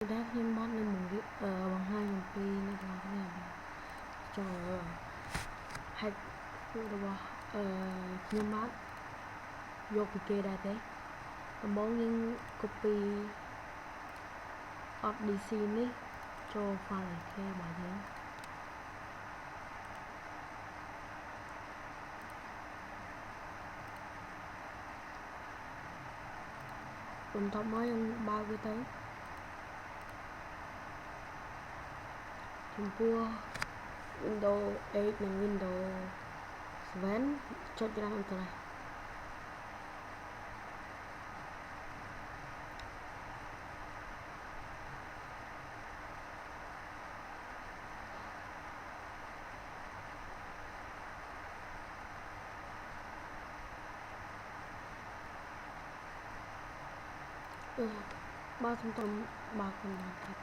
Đã thêm bot lên một cái bằng hai đồng pi nên là cái này cho hack của thêm bot vô cái kia đây thế bóng những copy of DC này cho file này kia bài thế còn top mới em bao cái tới Tempur Windows 8 និង Windows 7 ចុចច្រើនអន្តរជាតិបើខ្ញុំទៅបើកមិនបានទៀត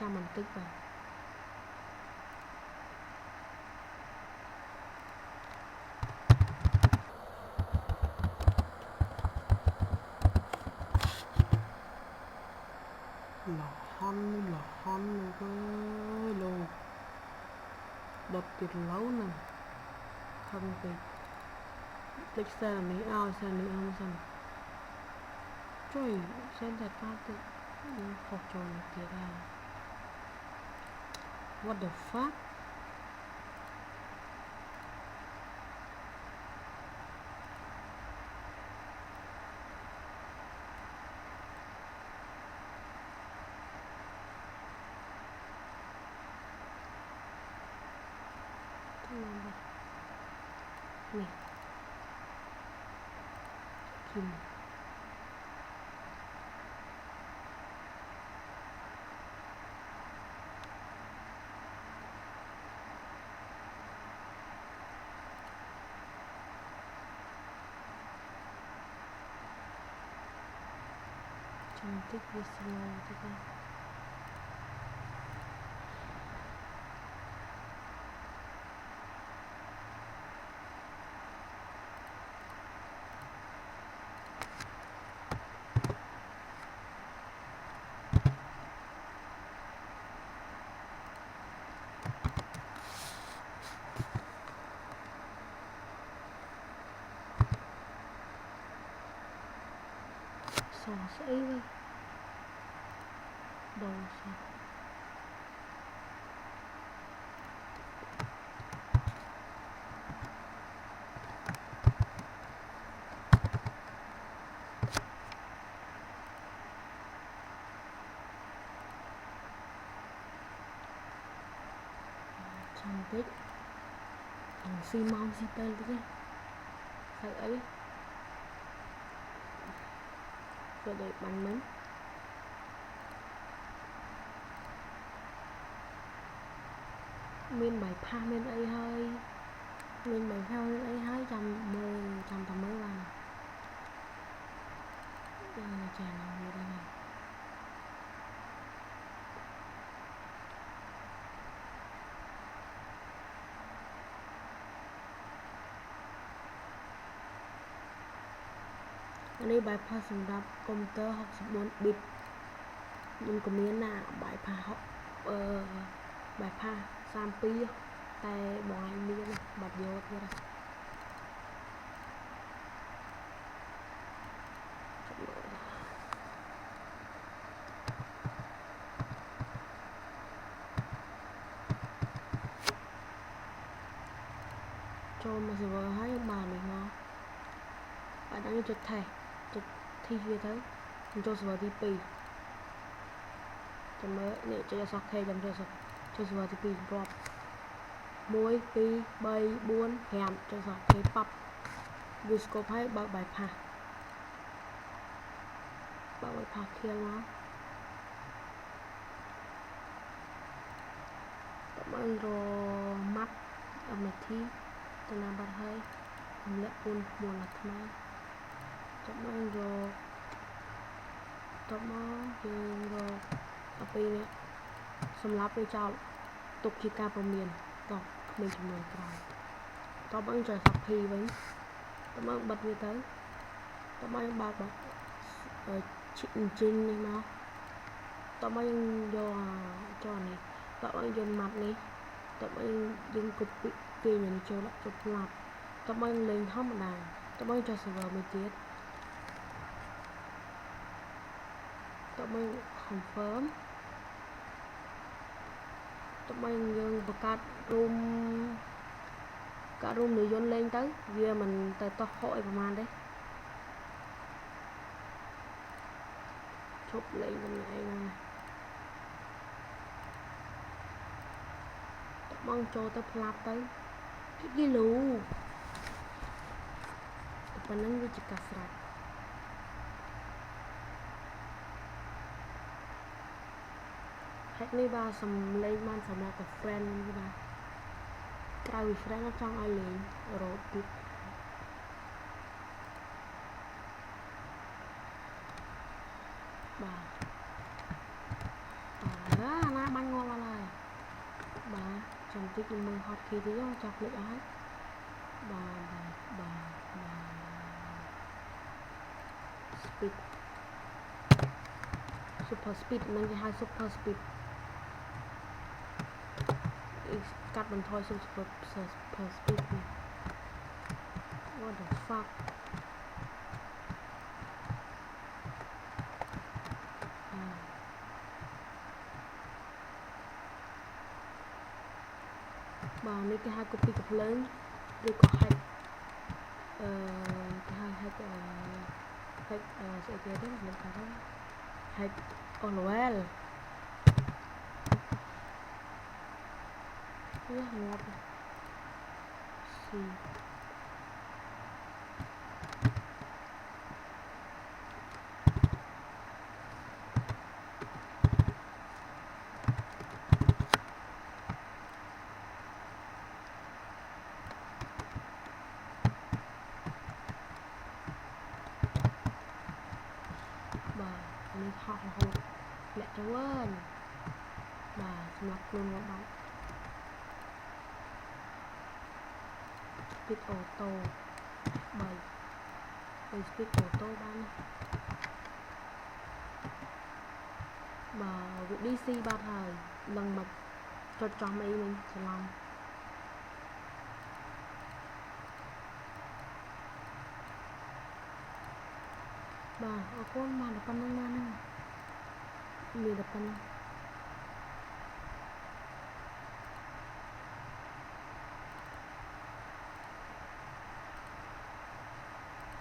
ចាំបន្តិចបាទលហន់លោកអើយលោកដុតទៀតឡូវហ្នឹងខំពេកលេខសារនេះឲ្យសារនេះឲ្យសិនជួយសេនតែប៉ាទៀតខុសចូលទៀតហើយ What the fuck នេះគីមចាំតិចវា slow តិចណាសោះស្អីវិញដូរសោះចាំតិចស៊ីម៉ោងស៊ីពេលតិចហៅអីក៏ដូចបាញ់មិញមានបាយផាសមានអីហើយមានបាយផាសមានអីហើយចាំមើលចាំតែមើលបានចាណាវាដែរនេះបាយផាសសម្រាប់កុំព្យូទ័រ64 bit ខ្ញុំក៏មានណាបាយផាសបាយផាស32តែបងឯងមានបាត់យកទៀតចូលមក server ហើយបាននេះមកបាត់ដល់ចុចថេសចុចធីវាទៅខ្ញុំចូល server ទី2ចាំមើលនេះចុចអក្សរ K ចាំចូល server ទី2រាប់1 2 3 4 5ចុចអក្សរ K ប៉ាប់វាស្គប់ហើយបើកបាយផាសខៀលមកតើមើលរម៉ាត់10នាទីទៅណាបាត់ហើយរំលាក់4អាត្មាចាំមើលរតមកយើងរកដល់ពេលនេះសម្រាប់វាចោលទុកជាការព្រមានតោះគ្មានចំនួនក្រោយតបអញចូលសាប់ភីវិញតបបិទវាទៅតបអញបើកជីងនេះមក តមកយើងយកចនេះតមកយើងម៉ាត់នេះតមកយើងគប់ទាញនេះចូលដាក់ចូលផ្លាប់តមកលេងធម្មតាតមកចុះ server មួយទៀតតមក confirm តមកយើងបង្កើត room កាត់ room នៅយន្តលេងទៅវាមិនទៅតោះខកអីប្រហែលទេឈប់លេងខ្លួនឯងបងចូលទៅផ្លាប់ទៅគីឡូតែប៉ុណ្្នឹងវាជាការស្រេចហេតុនេះបាទសំលេងបានសម្រាប់តែ friend វិញបាទក្រៅពី friend ចង់ឲ្យលេងរត់ទៀតបាទណាបាញ់ងាប់អត់ហើយបាទចាំតិចខ្ញុំមើល hotkey ទៀតចង់ភ្លេចអស់បាទ speed super speed មិនគេហៅ super speed កាត់បន្ថយ super speed នេះ what the fuck បាទនេះគេហៅ copy កំភ្លើងឬក៏ hack គេហៅ hack ស្អីគេទេមិនដឹងថា hack all well វាងាប់ស៊ីបាទនេះហោះរហូតលាក់ទៅវិញបាទសម្រាប់ខ្លួនងាប់បាត់ speed auto 3 speed auto បានបាទវា DC បាត់ហើយដឹងមិនចុចចំអីមិញច្រឡំបាទអរគុណបានតែប៉ុណ្្នឹងបានហ្នឹងមានតែប៉ុណ្្នឹង